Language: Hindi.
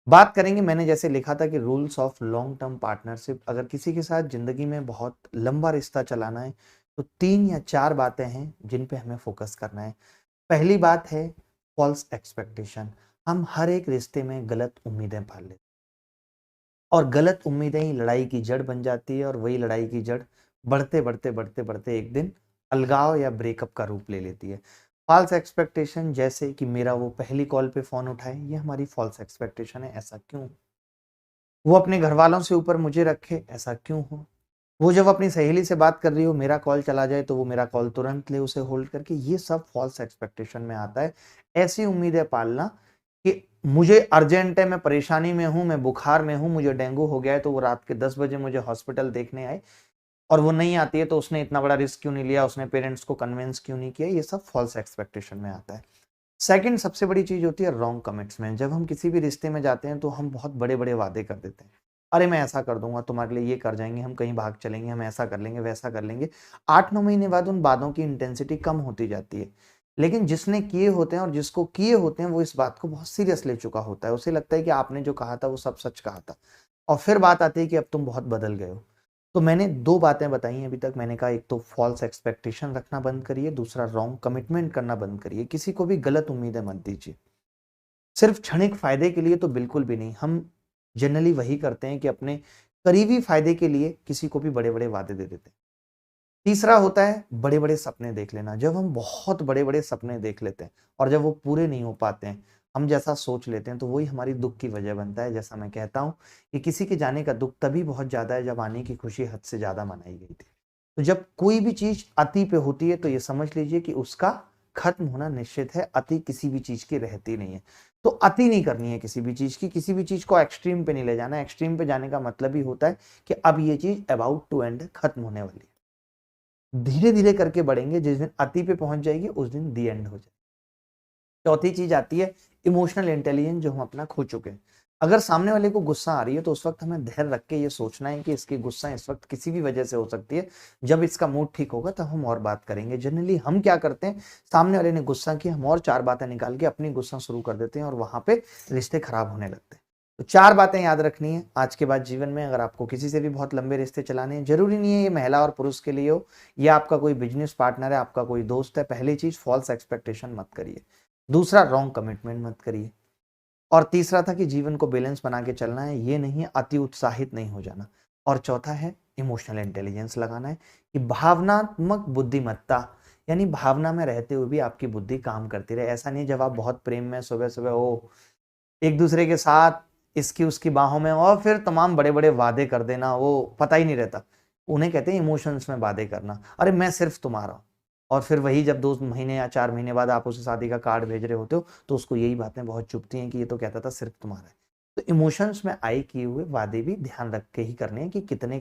बात करेंगे, मैंने जैसे लिखा था कि rules of long term partnership, अगर किसी के साथ जिंदगी में बहुत लंबा रिश्ता चलाना है तो 3 या 4 बातें हैं जिन पे हमें फोकस करना है। पहली बात है फॉल्स एक्सपेक्टेशन। हम हर एक रिश्ते में गलत उम्मीदें पाल लेते हैं और गलत उम्मीदें ही लड़ाई की जड़ बन जाती है और वही लड़ाई की जड़ बढ़ते बढ़ते बढ़ते बढ़ते एक दिन अलगाव या ब्रेकअप का रूप ले लेती है। फॉल्स एक्सपेक्टेशन जैसे कि मेरा वो पहली कॉल पे फोन उठाए, ये हमारी फॉल्स एक्सपेक्टेशन है। ऐसा क्यों? वो अपने घर वालों से ऊपर मुझे रखे, ऐसा क्यों हो? वो जब अपनी सहेली से बात कर रही हो, मेरा कॉल चला जाए तो वो मेरा कॉल तुरंत ले उसे होल्ड करके, ये सब फॉल्स एक्सपेक्टेशन में आता है। ऐसी उम्मीदें पालना कि मुझे अर्जेंट है, मैं परेशानी में हूं, मैं बुखार में हूं, मुझे डेंगू हो गया है, तो वो रात के 10 बजे मुझे हॉस्पिटल देखने आए और वो नहीं आती है तो उसने इतना बड़ा रिस्क क्यों नहीं लिया, उसने पेरेंट्स को कन्विंस क्यों नहीं किया। ये सब फॉल्स एक्सपेक्टेशन में आता है। सेकंड सबसे बड़ी चीज होती है रॉन्ग कमिटमेंट। जब हम किसी भी रिश्ते में जाते हैं तो हम बहुत बड़े बड़े वादे कर देते हैं। अरे मैं ऐसा कर दूंगा तुम्हारे लिए, ये कर जाएंगे, हम कहीं भाग चलेंगे, हम ऐसा कर लेंगे, वैसा कर लेंगे। 8-9 महीने बाद उन वादों की इंटेंसिटी कम होती जाती है, लेकिन जिसने किए होते हैं और जिसको किए होते हैं वो इस बात को बहुत सीरियस ले चुका होता है। उसे लगता है कि आपने जो कहा था वो सब सच कहा था, और फिर बात आती है कि अब तुम बहुत बदल गए हो। तो मैंने 2 बातें बताई हैं अभी तक। मैंने कहा एक तो फॉल्स एक्सपेक्टेशन रखना बंद करिए, दूसरा रॉन्ग कमिटमेंट करना बंद करिए। किसी को भी गलत उम्मीदें मत दीजिए, सिर्फ क्षणिक फायदे के लिए तो बिल्कुल भी नहीं। हम जनरली वही करते हैं कि अपने करीबी फायदे के लिए किसी को भी बड़े बड़े वादे दे देते हैं। तीसरा होता है बड़े बड़े सपने देख लेना। जब हम बहुत बड़े बड़े सपने देख लेते हैं और जब वो पूरे नहीं हो पाते हैं, हम जैसा सोच लेते हैं, तो वही हमारी दुख की वजह बनता है। जैसा मैं कहता हूँ कि किसी के जाने का दुख तभी बहुत ज्यादा है जब आने की खुशी हद से ज्यादा मनाई गई थी। तो जब कोई भी चीज अति पे होती है तो ये समझ लीजिए कि उसका खत्म होना निश्चित है। अति किसी भी चीज की रहती नहीं है। तो अति नहीं करनी है किसी भी चीज की, किसी भी चीज को एक्सट्रीम पे नहीं ले जाना। एक्सट्रीम पे जाने का मतलब ही होता है कि अब ये चीज अबाउट टू एंड, खत्म होने वाली है। धीरे धीरे करके बढ़ेंगे, जिस दिन अति पे पहुंच जाएगी उस दिन दी एंड हो जाए। चौथी चीज आती है इमोशनल इंटेलिजेंस, जो हम अपना खो चुके हैं। अगर सामने वाले को गुस्सा आ रही है तो उस वक्त हमें धैर्य रख के ये सोचना है कि इसकी गुस्सा इस वक्त किसी भी वजह से हो सकती है। जब इसका मूड ठीक होगा तब हम और बात करेंगे। जनरली हम क्या करते हैं, सामने वाले ने गुस्सा किया, हम और 4 बातें निकाल के अपनी गुस्सा शुरू कर देते हैं और वहां पे रिश्ते खराब होने लगते हैं। तो 4 बातें याद रखनी है आज के बाद जीवन में। अगर आपको किसी से भी बहुत लंबे रिश्ते चलाने हैं, जरूरी नहीं है ये महिला और पुरुष के लिए हो, या आपका कोई बिजनेस पार्टनर है, आपका कोई दोस्त है, पहली चीज फॉल्स एक्सपेक्टेशन मत करिए। दूसरा रॉन्ग कमिटमेंट मत करिए। और तीसरा था कि जीवन को बैलेंस बना के चलना है, ये नहीं अति उत्साहित नहीं हो जाना। और चौथा है इमोशनल इंटेलिजेंस लगाना है कि भावनात्मक बुद्धिमत्ता, यानी भावना में रहते हुए भी आपकी बुद्धि काम करती रहे। ऐसा नहीं जब आप बहुत प्रेम में सुबह सुबह हो एक दूसरे के साथ, इसकी उसकी बाहों में, और फिर तमाम बड़े बड़े वादे कर देना, वो पता ही नहीं रहता। उन्हें कहते हैं इमोशंस में वादे करना। अरे मैं सिर्फ तुम्हारा हूं, और फिर वही जब 2 महीने या 4 महीने बाद आप उसे शादी का कार्ड भेज रहे होते हो तो उसको यही बातें बहुत चुभती हैं कि ये तो कहता था सिर्फ तुम्हारा है। तो इमोशंस में आई किए हुए वादे भी ध्यान रख के ही करने हैं कि कितने